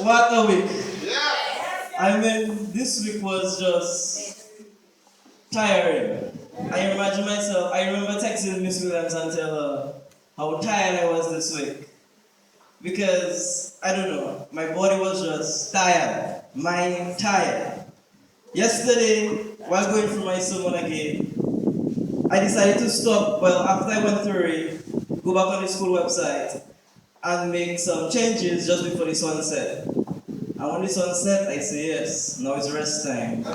what a week. I mean, this week was just tiring. I remember texting Miss Williams and tell her how tired I was this week. Because, I don't know, my body was just tired. Mind tired. Yesterday, while going through my sermon again, I decided to stop, after I went through it, go back on the school website and make some changes just before the sunset. And when the sun set, I say, yes, now it's rest time. I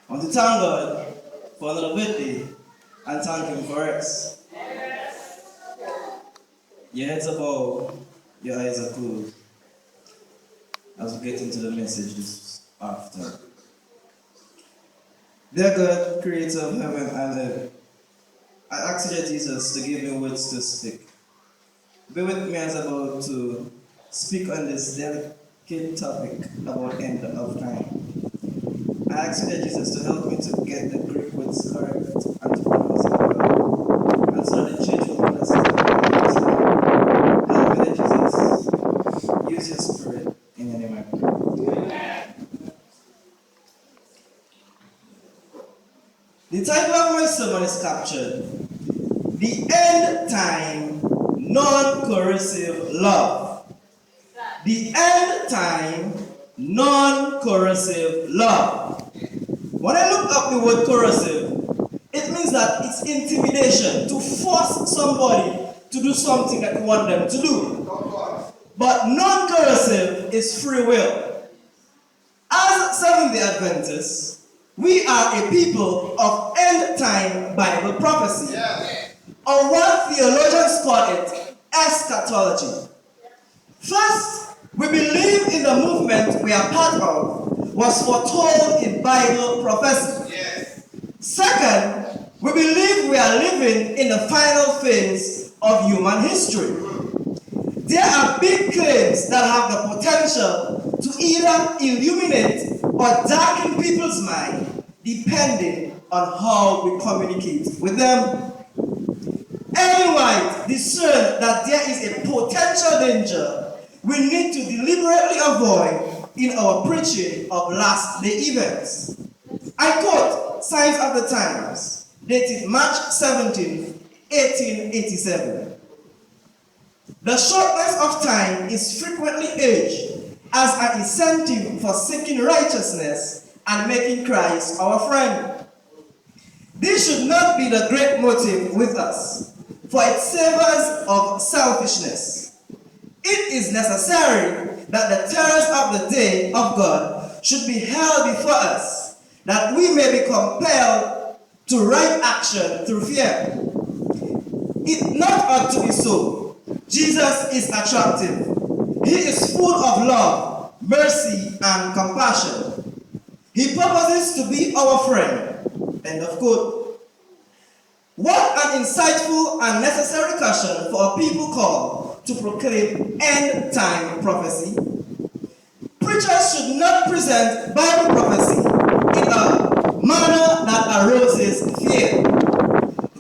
want to thank God for another birthday and thank Him for rest. Your heads are bowed, your eyes are closed. As we get into the message this afternoon. Dear God, creator of heaven and earth, I ask you, Jesus, to give me words to speak. Be with me as I'm about to speak on this delicate topic about end of time. I ask you, Jesus, to help me to get the Greek words correct and to pronounce it well. And so that the church will understand. Help me, Jesus. Use your spirit in your name. The title of my sermon is captured, The End Time Non-Coercive Love. The End Time Non-Coercive Love. When I look up the word coercive, it means that it's intimidation, to force somebody to do something that you want them to do. But non-coercive is free will. As Seventh-day Adventists, we are a people of end-time Bible prophecy. Or what theologians call it, eschatology. First, we believe in the movement we are part of was foretold in Bible prophecy. Second, we believe we are living in the final phase of human history. There are big claims that have the potential to either illuminate or darken people's mind, depending on how we communicate with them. Ellen White discerned that there is a potential danger we need to deliberately avoid in our preaching of last-day events. I quote Signs of the Times, dated March 17, 1887. The shortness of time is frequently urged as an incentive for seeking righteousness and making Christ our friend. This should not be the great motive with us, for it savors of selfishness. It is necessary that the terrors of the day of God should be held before us, that we may be compelled to right action through fear. It not ought to be so. Jesus is attractive. He is full of love, mercy, and compassion. He purposes to be our friend. End of quote. What an insightful and necessary caution for a people called to proclaim end-time prophecy. Preachers should not present Bible prophecy in a manner that arouses fear.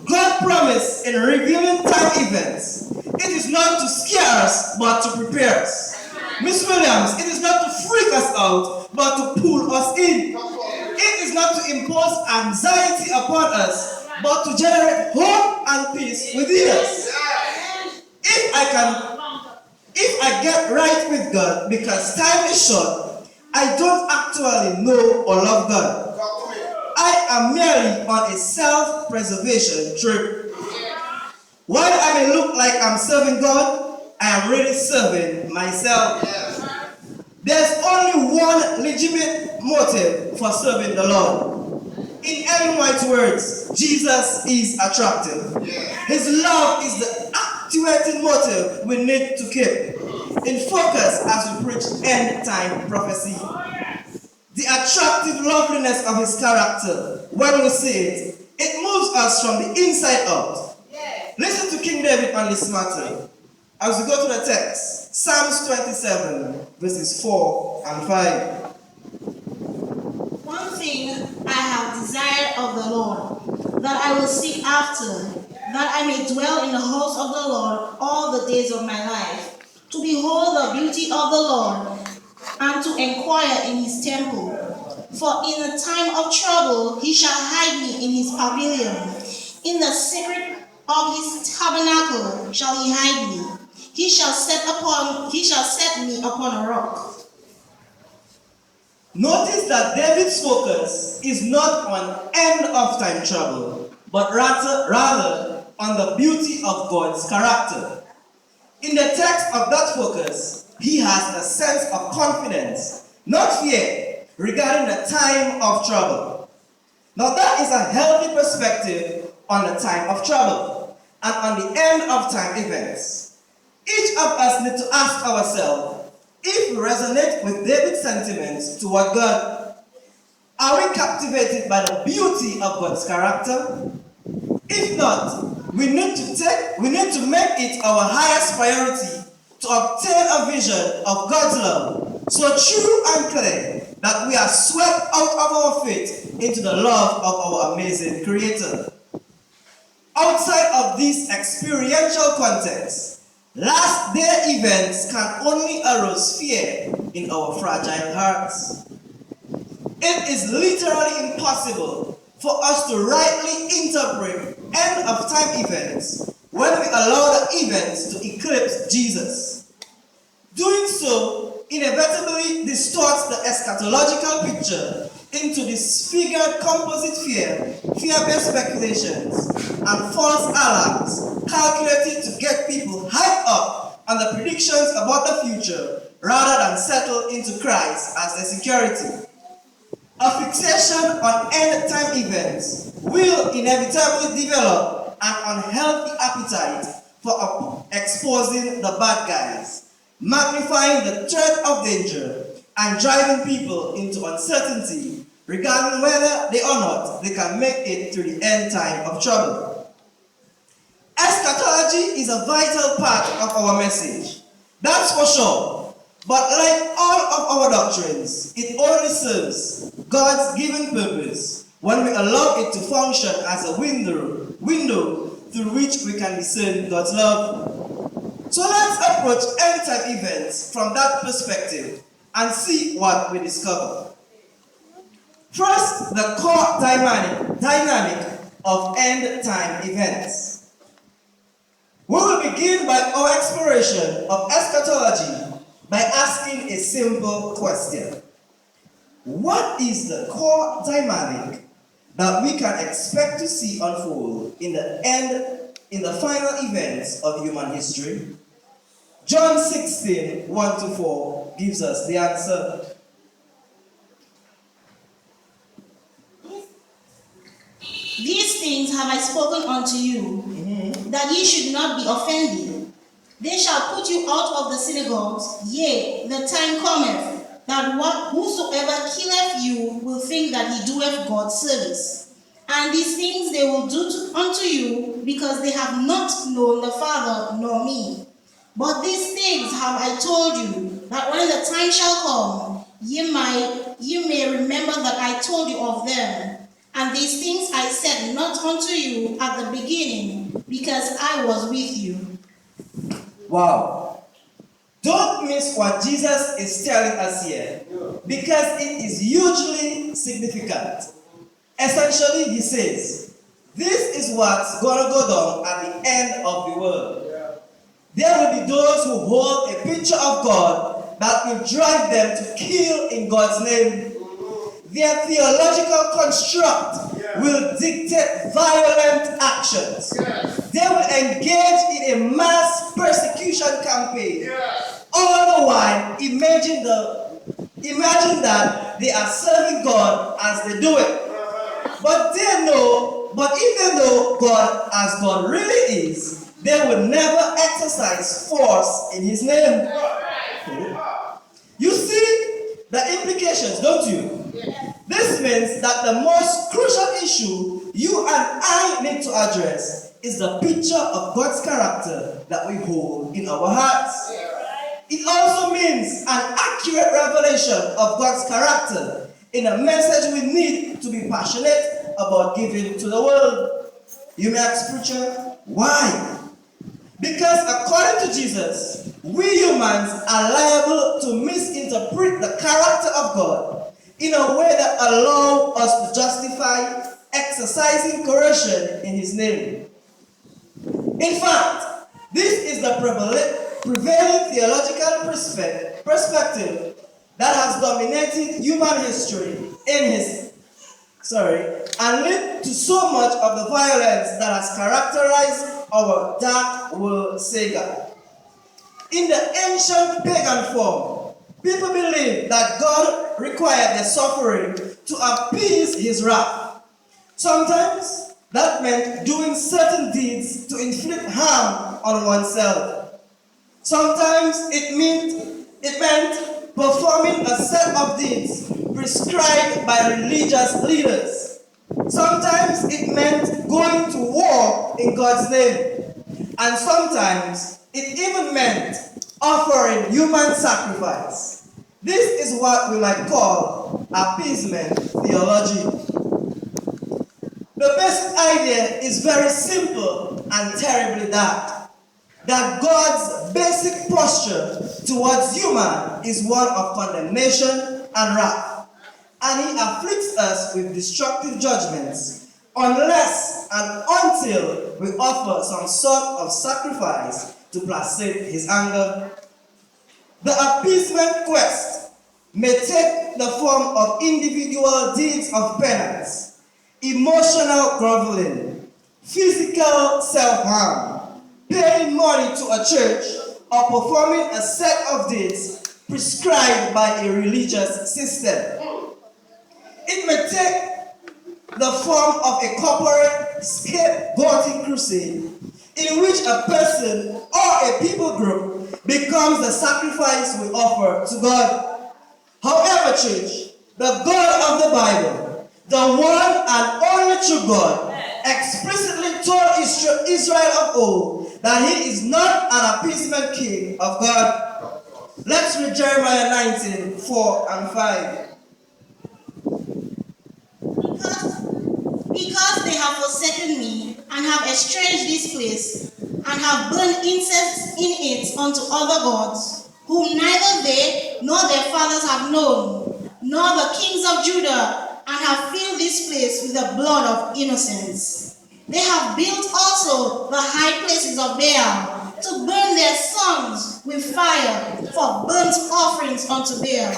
God promised in revealing time events, it is not to scare us, but to prepare us. Miss Williams, it is not to freak us out, but to pull us in. It is not to impose anxiety upon us, but to generate hope and peace within us. If I get right with God because time is short, I don't actually know or love God. I am merely on a self-preservation trip. While I may look like I'm serving God, I am really serving myself. There's only one legitimate motive for serving the Lord. In Ellen White's words, Jesus is attractive. His love is the actuating motive we need to keep in focus as we preach end-time prophecy. The attractive loveliness of his character, when we see it, it moves us from the inside out. Listen to King David on this matter. As we go to the text, Psalms 27, verses 4 and 5. One thing I have desired of the Lord, that I will seek after, that I may dwell in the house of the Lord all the days of my life, to behold the beauty of the Lord, and to inquire in his temple. For in the time of trouble he shall hide me in his pavilion. In the secret of his tabernacle shall he hide me. He shall set me upon a rock. Notice that David's focus is not on end of time trouble, but rather on the beauty of God's character. In the text of that focus, he has a sense of confidence, not fear, regarding the time of trouble. Now that is a healthy perspective on the time of trouble and on the end of time events. Each of us need to ask ourselves if we resonate with David's sentiments toward God. Are we captivated by the beauty of God's character? If not, we need to make it our highest priority to obtain a vision of God's love so true and clear that we are swept out of our faith into the love of our amazing Creator. Outside of this experiential context, last day events can only arouse fear in our fragile hearts. It is literally impossible for us to rightly interpret end of time events when we allow the events to eclipse Jesus. Doing so inevitably distorts the eschatological picture into disfigured composite fear-based speculations, and false alarms calculated to get people hyped up on the predictions about the future rather than settle into Christ as their security. A fixation on end-time events will inevitably develop an unhealthy appetite for exposing the bad guys, magnifying the threat of danger, and driving people into uncertainty regarding whether they or not they can make it through the end time of trouble. Eschatology is a vital part of our message, that's for sure. But like all of our doctrines, it only serves God's given purpose when we allow it to function as a window through which we can discern God's love. So let's approach end-time events from that perspective and see what we discover. First, the core dynamic of end-time events. We will begin by our exploration of eschatology by asking a simple question. What is the core dynamic that we can expect to see unfold in the final events of human history? John 16, 1-4 gives us the answer. These things have I spoken unto you, that ye should not be offended. They shall put you out of the synagogues. Yea, the time cometh, that whosoever killeth you will think that he doeth God's service. And these things they will do unto you, because they have not known the Father nor me. But these things have I told you, that when the time shall come, ye may remember that I told you of them. And these things I said not unto you at the beginning, because I was with you. Wow. Don't miss what Jesus is telling us here, because it is hugely significant. Essentially, he says, this is what's going to go down at the end of the world. There will be those who hold a picture of God that will drive them to kill in God's name. Their theological construct will dictate violent actions. They will engage in a mass persecution campaign. All the while, imagine that they are serving God as they do it. But if they know God as God really is, they will never exercise force in his name. You see the implications, don't you? This means that the most crucial issue you and I need to address is the picture of God's character that we hold in our hearts. It also means an accurate revelation of God's character in a message we need to be passionate about giving to the world. You may ask, preacher, why? Because according to Jesus, we humans are liable to misinterpret the character of God in a way that allows us to justify exercising coercion in his name. In fact, this is the prevailing theological perspective that has dominated human history and led to so much of the violence that has characterized our dark world saga. In the ancient pagan form, people believed that God required the suffering to appease his wrath. Sometimes that meant doing certain deeds to inflict harm on oneself. Sometimes it meant performing a set of deeds prescribed by religious leaders. Sometimes it meant going to war in God's name. And sometimes it even meant offering human sacrifice. This is what we might call appeasement theology. The basic idea is very simple and terribly dark. That God's basic posture towards human is one of condemnation and wrath. And he afflicts us with destructive judgments unless and until we offer some sort of sacrifice to placate his anger. The appeasement quest may take the form of individual deeds of penance, emotional groveling, physical self-harm, paying money to a church, or performing a set of deeds prescribed by a religious system. It may take the form of a corporate scapegoating crusade in which a person or a people group becomes the sacrifice we offer to God. However, church, the God of the Bible, the one and only true God, explicitly told Israel of old that he is not an appeasement king of God. Let's read Jeremiah 19, 4 and 5. Because they have forsaken me, and have estranged this place, and have burned incense in it unto other gods, whom neither they nor their fathers have known, nor the kings of Judah, and have filled this place with the blood of innocents. They have built also the high places of Baal, to burn their sons with fire for burnt offerings unto Baal,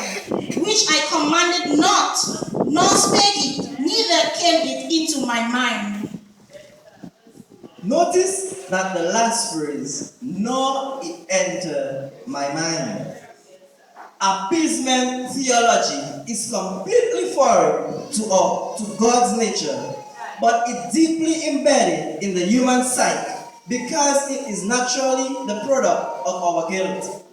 which I commanded not, nor spake it, neither came it into my mind. Notice that the last phrase, nor it entered my mind. Appeasement theology is completely foreign to God's nature, but it's deeply embedded in the human psyche because it is naturally the product of our guilt.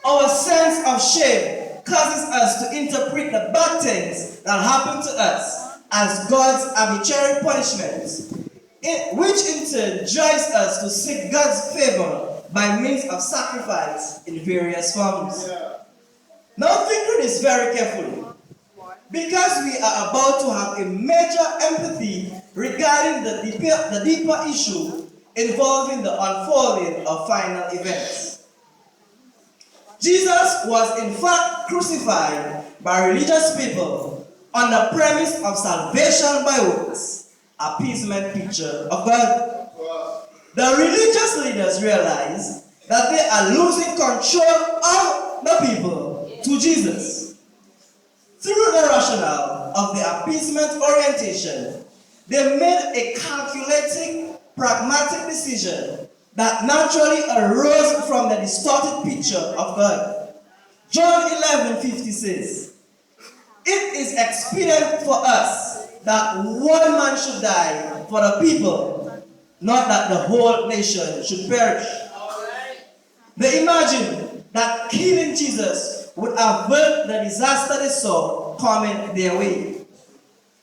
Our sense of shame causes us to interpret the bad things that happen to us as God's arbitrary punishments, which in turn drives us to seek God's favor by means of sacrifice in various forms. Now think through this very carefully, because we are about to have a major empathy regarding the deeper issue involving the unfolding of final events. Jesus was in fact crucified by religious people on the premise of salvation by works, appeasement picture of God. The religious leaders realized that they are losing control of the people to Jesus. Through the rationale of the appeasement orientation, they made a calculating, pragmatic decision that naturally arose from the distorted picture of God. John 11:50 says, "It is expedient for us that one man should die for the people, not that the whole nation should perish." They imagined that killing Jesus would avert the disaster they saw coming their way.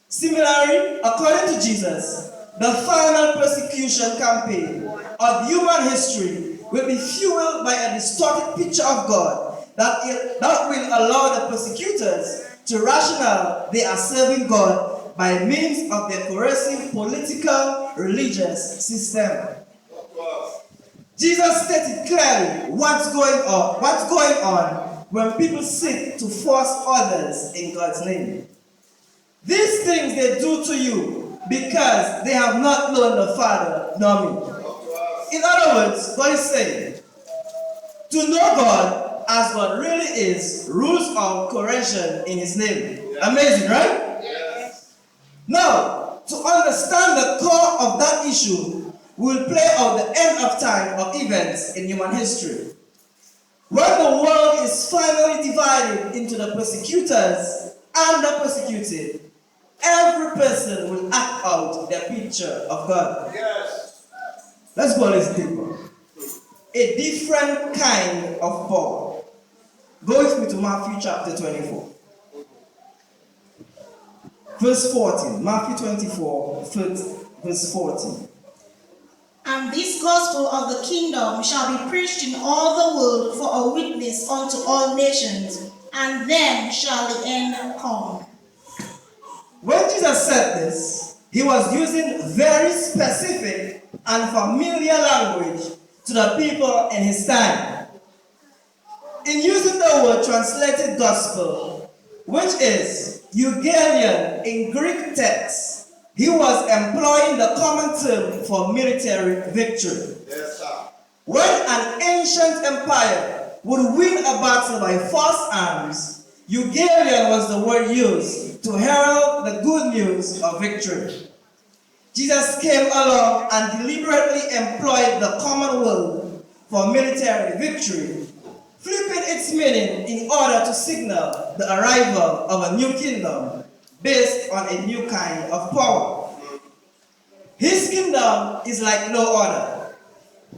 Similarly, according to Jesus, the final persecution campaign of human history will be fueled by a distorted picture of God that will allow the persecutors to rationalize they are serving God by means of their coercive political religious system. Jesus stated clearly what's going on when people seek to force others in God's name. These things they do to you because they have not known the Father nor me. In other words, God is saying, to know God as God really is rules of coercion in His name. Yeah. Amazing, right? Yes. Now, to understand the core of that issue, we will play out the end of time of events in human history. When the world is finally divided into the persecutors and the persecuted, every person will act out their picture of God. Yes. Let's go a little deeper. A different kind of power. Go with me to Matthew chapter 24. Verse 14. Matthew 24, verse 14. And this gospel of the kingdom shall be preached in all the world for a witness unto all nations, and then shall the end come. When Jesus said this, he was using very specific and familiar language to the people in his time. In using the word translated gospel, which is euangelion in Greek text, he was employing the common term for military victory. Yes, sir. When an ancient empire would win a battle by force arms, euangelion was the word used to herald the good news of victory. Jesus came along and deliberately employed the common word for military victory, flipping its meaning in order to signal the arrival of a new kingdom based on a new kind of power. His kingdom is like no other.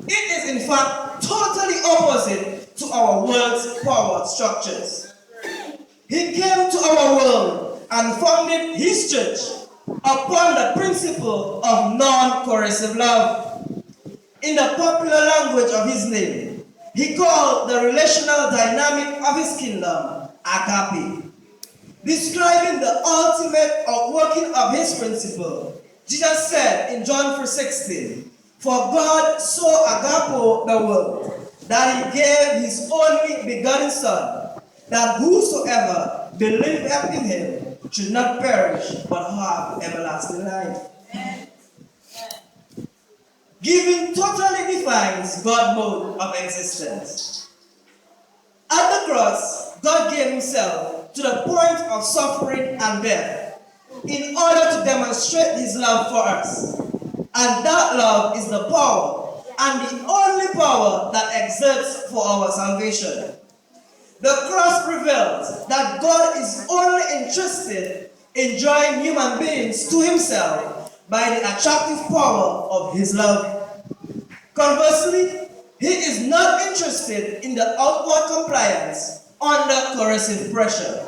It is in fact totally opposite to our world's power structures. He came to our world and founded his church upon the principle of non-coercive love. In the popular language of his name, he called the relational dynamic of his kingdom agape. Describing the ultimate outworking of his principle, Jesus said in John 4:16, "For God so agape the world, that he gave his only begotten Son, that whosoever believeth in him should not perish, but have everlasting life." Giving totally defines God's mode of existence. At the cross, God gave himself to the point of suffering and death in order to demonstrate his love for us. And that love is the power and the only power that exists for our salvation. The cross reveals that God is only interested in drawing human beings to himself by the attractive power of his love. Conversely, he is not interested in the outward compliance under coercive pressure.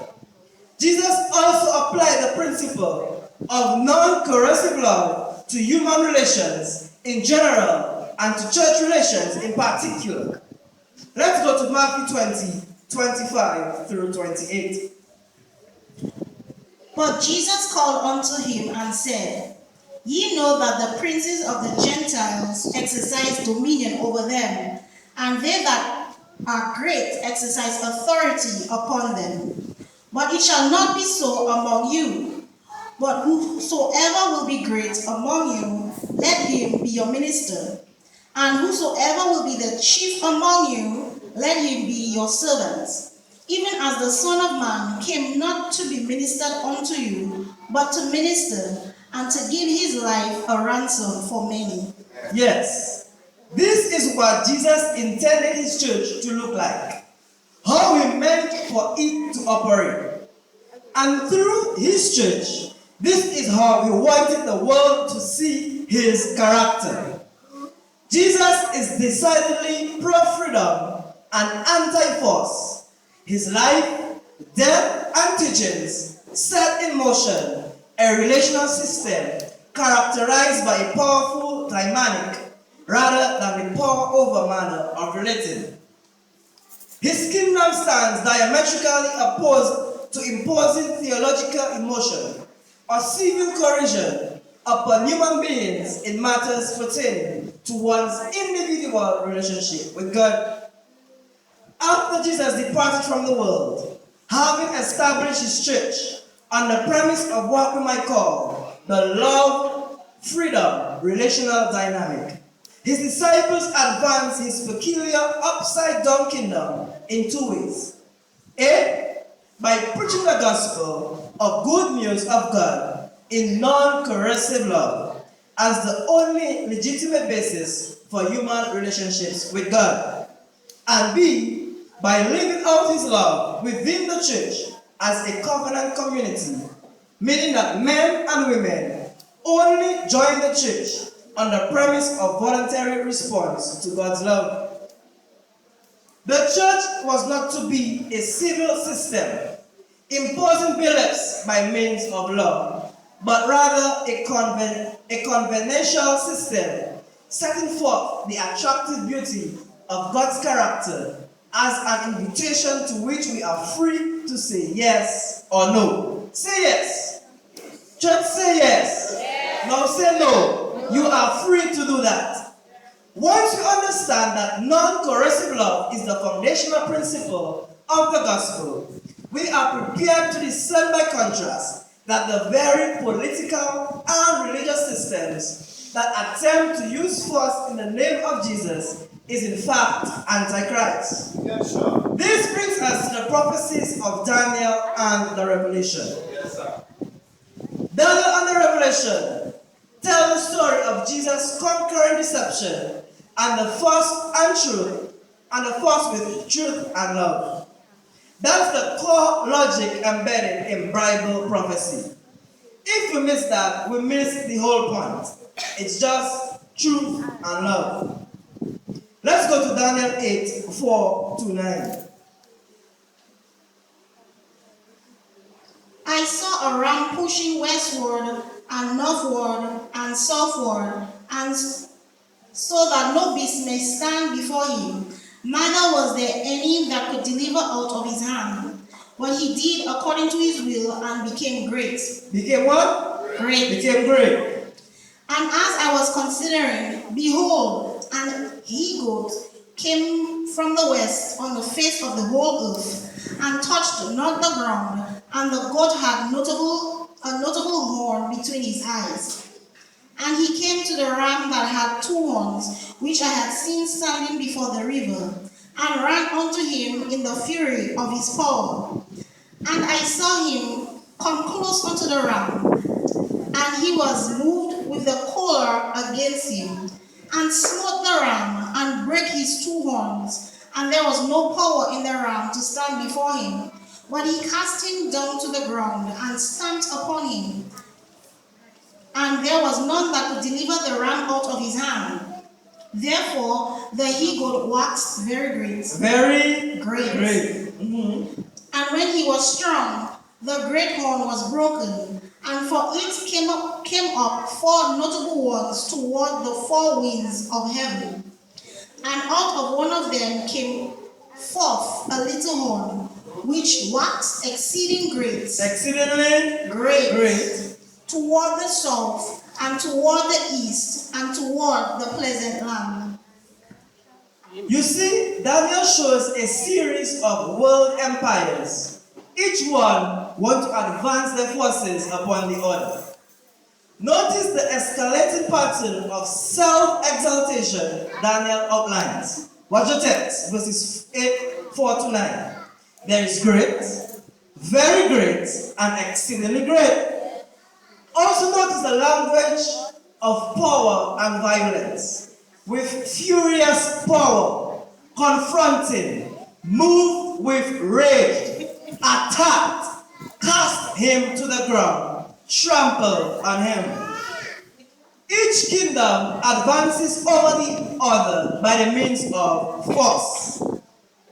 Jesus also applied the principle of non-coercive love to human relations in general and to church relations in particular. Let's go to Matthew 20, 25 through 28. But Jesus called unto him and said, Ye know that the princes of the Gentiles exercise dominion over them, and they that are great exercise authority upon them. But it shall not be so among you. But whosoever will be great among you, let him be your minister. And whosoever will be the chief among you, let him be your servant. Even as the Son of Man came not to be ministered unto you, but to minister, and to give his life a ransom for many. Yes, this is what Jesus intended his church to look like. How he meant for it to operate. And through his church, this is how he wanted the world to see his character. Jesus is decidedly pro-freedom and anti-force. His life, death, and teachings set in motion a relational system characterized by a powerful dynamic rather than the power over manner of relating. His kingdom stands diametrically opposed to imposing theological emotion or civil coercion upon human beings in matters pertaining to one's individual relationship with God. After Jesus departed from the world, having established his church on the premise of what we might call the love, freedom, relational dynamic, his disciples advanced his peculiar upside-down kingdom in two ways. A, by preaching the gospel of good news of God in non-coercive love as the only legitimate basis for human relationships with God. And B, by living out his love within the church as a covenant community, meaning that men and women only join the church on the premise of voluntary response to God's love. The church was not to be a civil system imposing beliefs by means of law, but rather a conventional system setting forth the attractive beauty of God's character as an invitation to which we are free to say yes or no. Say yes. Church, say yes. Yes. Now say no. You are free to do that. Once you understand that non-coercive love is the foundational principle of the gospel, we are prepared to discern by contrast that the very political and religious systems that attempt to use force in the name of Jesus is in fact antichrist. Yes, sir. This brings us to the prophecies of Daniel and the Revelation. Yes, sir. Daniel and the Revelation tell the story of Jesus conquering deception and the force with truth and love. That's the core logic embedded in Bible prophecy. If we miss that, we miss the whole point. It's just truth and love. Let's go to Daniel 8, 4-9. I saw a ram pushing westward and northward and southward, and so that no beast may stand before him. Neither was there any that could deliver out of his hand. But he did according to his will and became great. Became what? Great. Became great. And as I was considering, behold, an he-goat came from the west on the face of the whole earth, and touched not the ground, and the goat had a notable horn between his eyes. And he came to the ram that had two horns, which I had seen standing before the river, and ran unto him in the fury of his power. And I saw him come close unto the ram, and he was moved with the choler against him, and smote the ram, and brake his two horns, and there was no power in the ram to stand before him. But he cast him down to the ground, and stamped upon him, and there was none that could deliver the ram out of his hand. Therefore the he-goat waxed very great. Very great. Mm-hmm. And when he was strong, the great horn was broken, and for it came up four notable ones toward the four winds of heaven. And out of one of them came forth a little horn, which waxed exceedingly great, toward the south, and toward the east, and toward the pleasant land. You see, Daniel shows a series of world empires. Each one want to advance their forces upon the other. Notice the escalating pattern of self-exaltation Daniel outlines. Watch your text, verses 4-9. There is great, very great, and exceedingly great. Also notice the language of power and violence, with furious power, confronting, moved with rage, attacked, cast him to the ground, trampled on him. Each kingdom advances over the other by the means of force.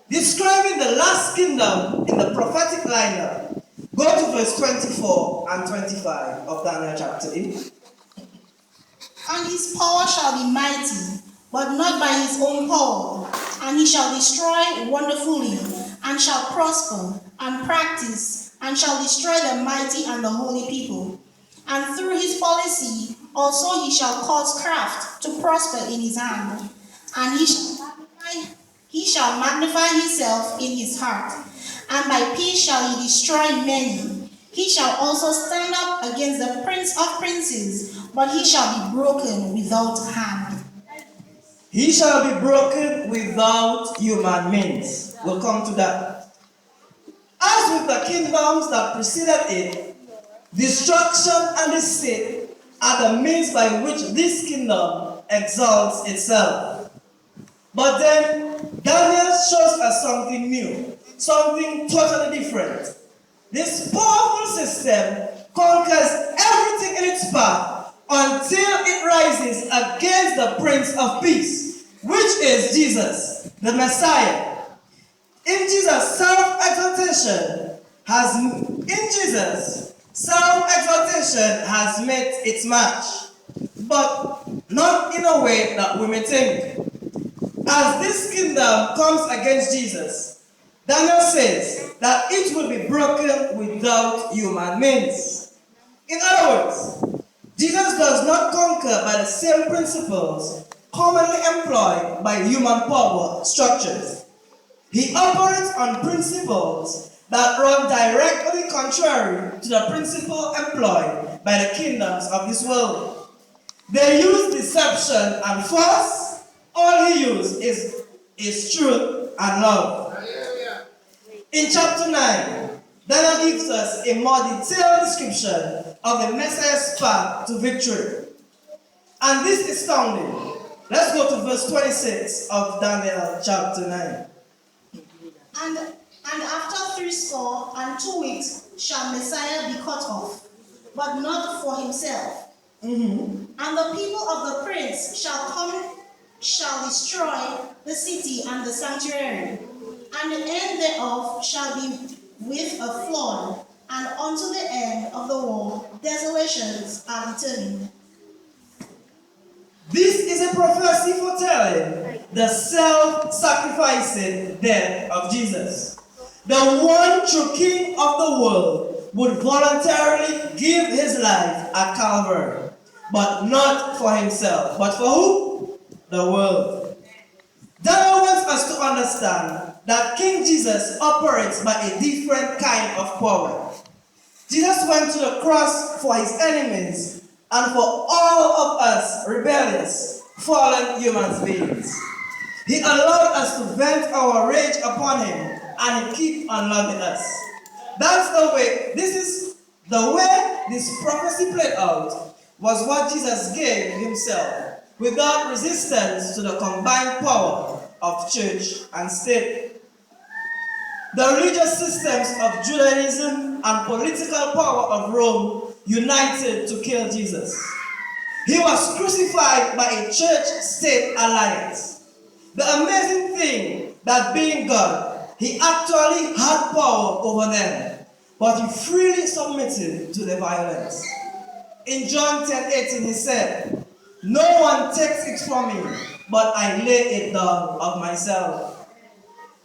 Describing the last kingdom in the prophetic lineup, go to verse 24 and 25 of Daniel chapter 8. And his power shall be mighty, but not by his own power. And he shall destroy wonderfully, and shall prosper, and practice, and shall destroy the mighty and the holy people. And through his policy Also he shall cause craft to prosper in his hand, and he shall magnify himself in his heart, and by peace shall he destroy many. He shall also stand up against the prince of princes, but he shall be broken without hand. He shall be broken without human means. We'll come to that. As with the kingdoms that preceded it, destruction and deceit are the means by which this kingdom exalts itself. But then Daniel shows us something new, something totally different. This powerful system conquers everything in its path until it rises against the Prince of Peace, which is Jesus, the Messiah. In Jesus, self-exaltation has met its match, but not in a way that we may think. As this kingdom comes against Jesus, Daniel says that it will be broken without human means. In other words, Jesus does not conquer by the same principles commonly employed by human power structures. He operates on principles that run directly contrary to the principle employed by the kingdoms of this world. They use deception and force. All he uses is truth and love. In chapter 9, Daniel gives us a more detailed description of the Messiah's path to victory. And this is found in, let's go to verse 26 of Daniel chapter 9. And after 62 weeks shall Messiah be cut off, but not for himself. And the people of the prince shall destroy the city and the sanctuary, and the end thereof shall be with a flood, and unto the end of the world desolations are determined. This is a prophecy foretelling the self-sacrificing death of Jesus. The one true King of the world would voluntarily give his life at Calvary, but not for himself, but for who? The world. Daniel wants us to understand that King Jesus operates by a different kind of power. Jesus went to the cross for his enemies and for all of us rebellious, fallen human beings. He allowed us to vent our rage upon him, and he keeps on loving us. That's the way, this prophecy played out, was what Jesus gave himself, without resistance to the combined power of church and state. The religious systems of Judaism and political power of Rome united to kill Jesus. He was crucified by a church-state alliance. The amazing thing that being God, he actually had power over them, but he freely submitted to the violence. In John 10:18 he said, "No one takes it from me, but I lay it down of myself."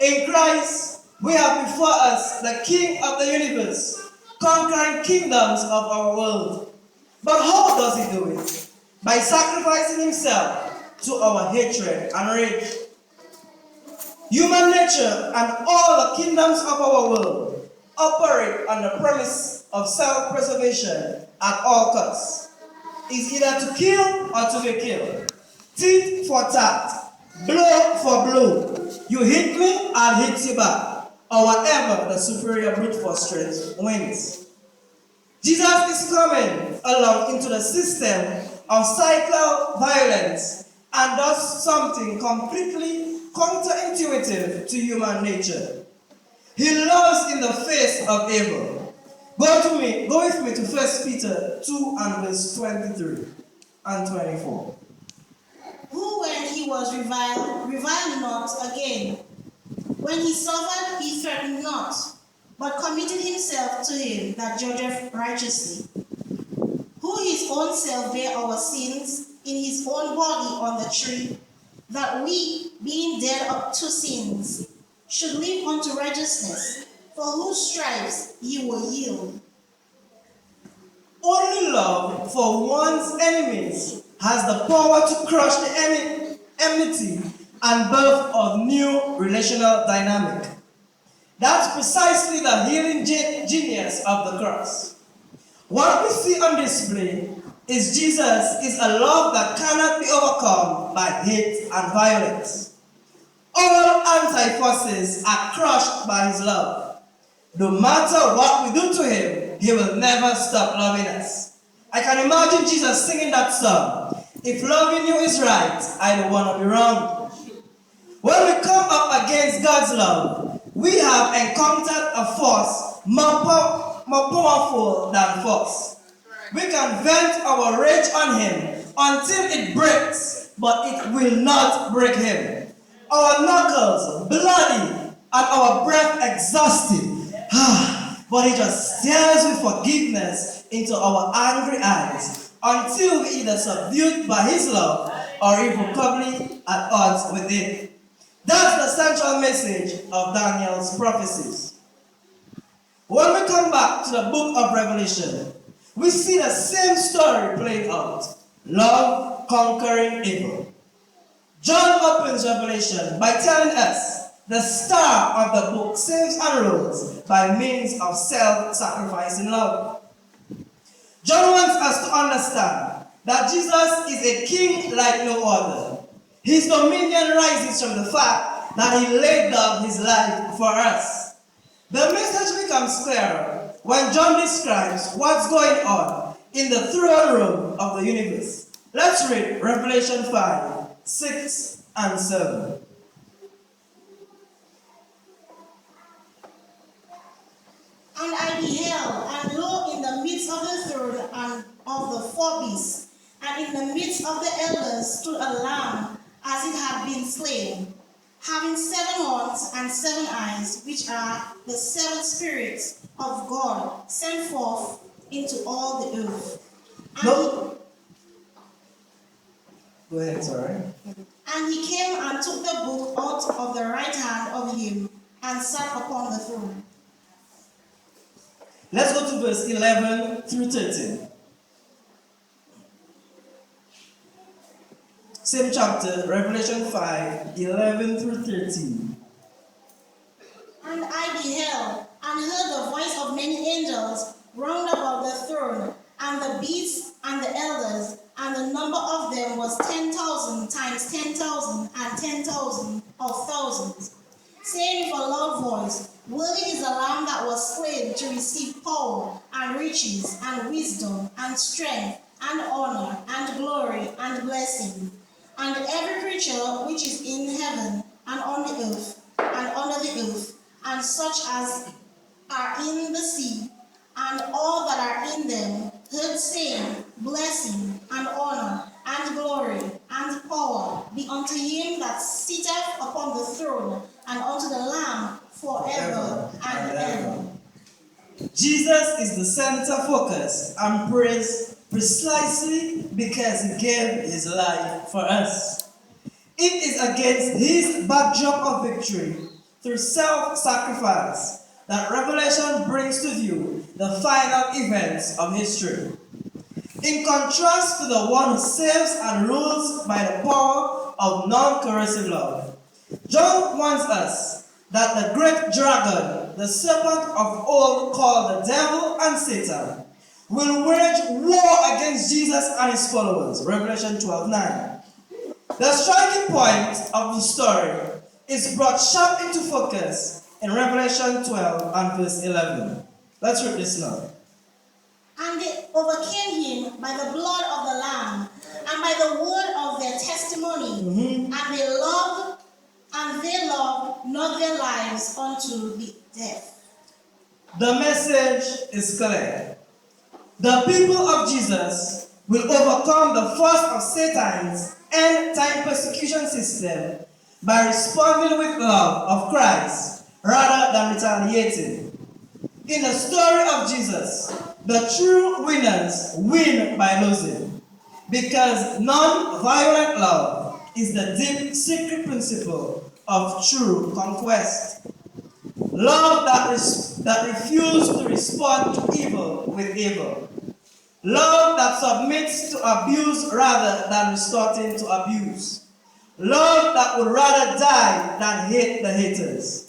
In Christ, we have before us the King of the universe, conquering kingdoms of our world. But how does he do it? By sacrificing himself to our hatred and rage. Human nature and all the kingdoms of our world operate on the premise of self-preservation at all costs. It's either to kill or to be killed. Tit for tat, blow for blow. You hit me, I'll hit you back. Or whatever the superior brute force strength wins. Jesus is coming along into the system of cyclical violence and does something completely counterintuitive to human nature. He loves in the face of evil. Go with me to 1 Peter 2 and verse 23 and 24. Who, when he was reviled not again. When he suffered, he threatened not, but committed himself to him that judgeth righteously, who his own self bare our sins in his own body on the tree, that we, being dead up to sins, should live unto righteousness, for whose stripes ye were healed. Only love for one's enemies has the power to crush the enmity and birth a new relational dynamic. That's precisely the healing genius of the cross. What we see on display is Jesus is a love that cannot be overcome by hate and violence. All anti-forces are crushed by his love. No matter what we do to him, he will never stop loving us. I can imagine Jesus singing that song. If loving you is right, I don't want to be wrong. When we come up against God's love, we have encountered a force more powerful than force. We can vent our rage on him until it breaks, but it will not break him. Our knuckles bloody and our breath exhausted. But he just stares with forgiveness into our angry eyes until we either subdued by his love or irrevocably at odds with it. That's the central message of Daniel's prophecies. When we come back to the book of Revelation, we see the same story playing out. Love conquering evil. John opens Revelation by telling us the star of the book saves and rules by means of self-sacrificing love. John wants us to understand that Jesus is a king like no other. His dominion rises from the fact that he laid down his life for us. The message becomes clearer when John describes what's going on in the throne room of the universe. Let's read Revelation 5, 6 and 7. And I beheld, and lo, in the midst of the throne and of the four beasts, and in the midst of the elders stood a lamb as it had been slain, having 7 horns and 7 eyes, which are the 7 spirits of God sent forth into all the earth. Go ahead, sorry. And he came and took the book out of the right hand of him, and sat upon the throne. Let's go to verse 11 through 13. Same chapter, Revelation 5, 11 through 13. And I beheld, and heard the voice of many angels round about the throne, and the beasts and the elders, and the number of them was 10,000 times 10,000 and 10,000 of thousands, saying with a loud voice, Worthy is the Lamb that was slain to receive power, and riches, and wisdom, and strength, and honor, and glory, and blessing. And every creature which is in heaven, and on the earth, and under the earth, and such as are in the sea, and all that are in them, heard saying, Blessing, and honor, and glory, and power be unto him that sitteth upon the throne, and unto the Lamb forever and ever. Jesus is the center focus and praise precisely because he gave his life for us. It is against his backdrop of victory through self-sacrifice that Revelation brings to view the final events of history. In contrast to the one who saves and rules by the power of non-coercive love, John warns us that the great dragon, the serpent of old called the devil and Satan, will wage war against Jesus and his followers. Revelation 12:9. The striking point of the story is brought sharp into focus in Revelation 12 and verse 11. Let's read this now. And they overcame him by the blood of the Lamb, and by the word of their testimony, and they loved not their lives unto the death. The message is clear. The people of Jesus will overcome the force of Satan's end-time persecution system by responding with love of Christ rather than retaliating. In the story of Jesus, the true winners win by losing, because non-violent love is the deep secret principle of true conquest. Love that refuses to respond to evil with evil. Love that submits to abuse rather than resorting to abuse. Love that would rather die than hate the haters.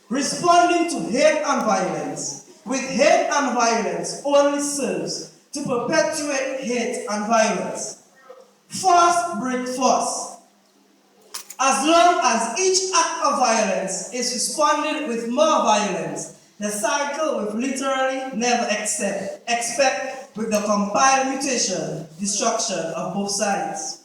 Responding to hate and violence with hate and violence only serves to perpetuate hate and violence. Force breeds force. As long as each act of violence is responded with more violence, the cycle will literally never expect with the compiled mutation, destruction of both sides.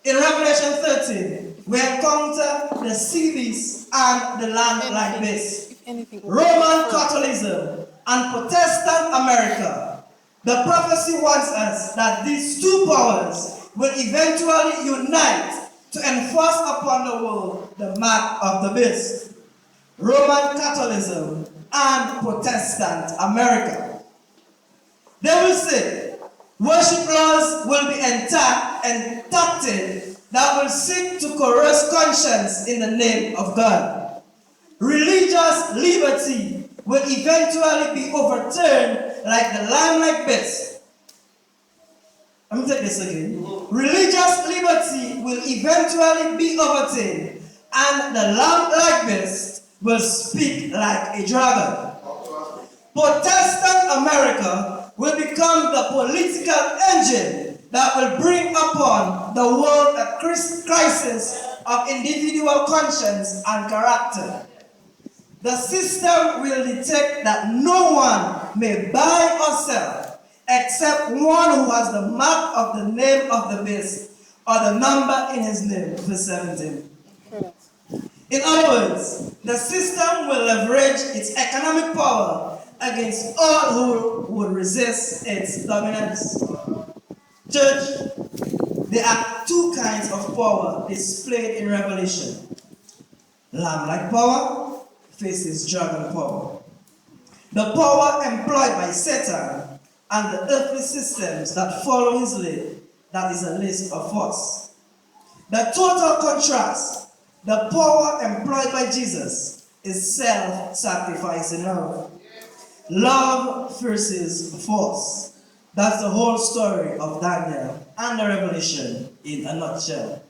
In Revelation 13, we encounter the sea beast and the land like this. Roman Catholicism and Protestant America. The prophecy warns us that these two powers will eventually unite to enforce upon the world the mark of the beast. Roman Catholicism and Protestant America. They will say, worship laws will be enacted that will seek to coerce conscience in the name of God. Religious liberty will eventually be overturned like the lamb-like beast. Let me take this again. Religious liberty will eventually be overturned, and the lamb-like beast will speak like a dragon. Protestant America will become the political engine that will bring upon the world a crisis of individual conscience and character. The system will detect that no one may buy or sell except one who has the mark of the name of the beast or the number in his name, verse 17. In other words, the system will leverage its economic power against all who would resist its dominance. Church, there are two kinds of power displayed in Revelation. Lamb-like power faces dragon power. The power employed by Satan and the earthly systems that follow his lead, that is a list of force. The total contrast, the power employed by Jesus, is self-sacrificing love. Love versus force. That's the whole story of Daniel and the Revelation in a nutshell.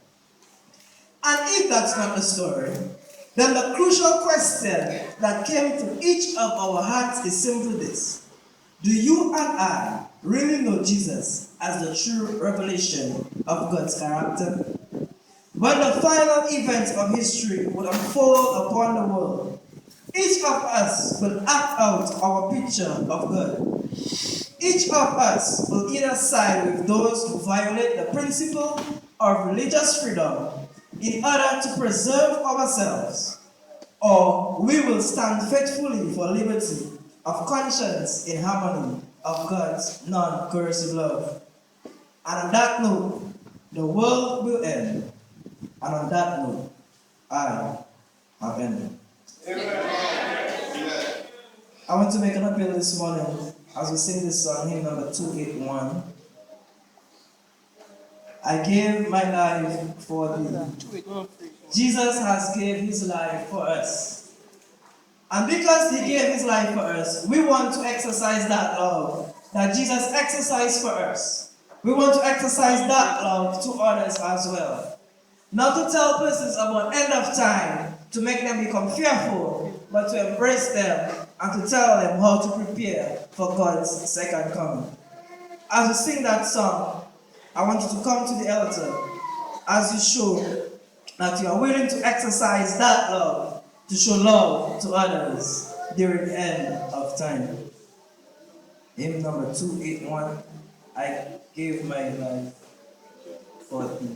And if that's not the story, then the crucial question that came to each of our hearts is simply this. Do you and I really know Jesus as the true revelation of God's character? When the final events of history will unfold upon the world, each of us will act out our picture of God. Each of us will either side with those who violate the principle of religious freedom in order to preserve ourselves, or we will stand faithfully for liberty of conscience in harmony of God's non-coercive love. And on that note, the world will end. And on that note, I have ended. Amen. I want to make an appeal this morning as we sing this song, hymn number 281. I gave my life for thee. Jesus has gave his life for us. And because he gave his life for us, we want to exercise that love that Jesus exercised for us. We want to exercise that love to others as well. Not to tell persons about end of time to make them become fearful, but to embrace them and to tell them how to prepare for God's second coming. As we sing that song, I want you to come to the altar as you show that you are willing to exercise that love, to show love to others during the end of time. Hymn number 281, I gave my life for thee.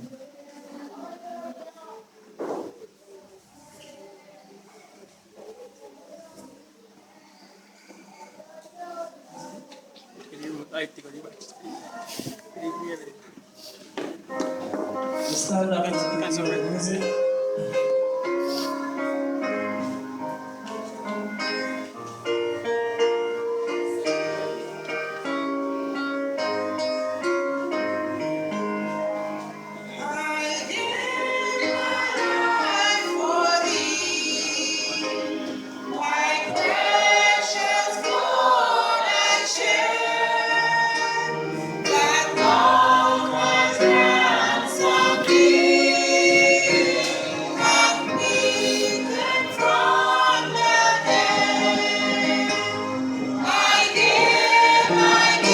Stand up and sing the music.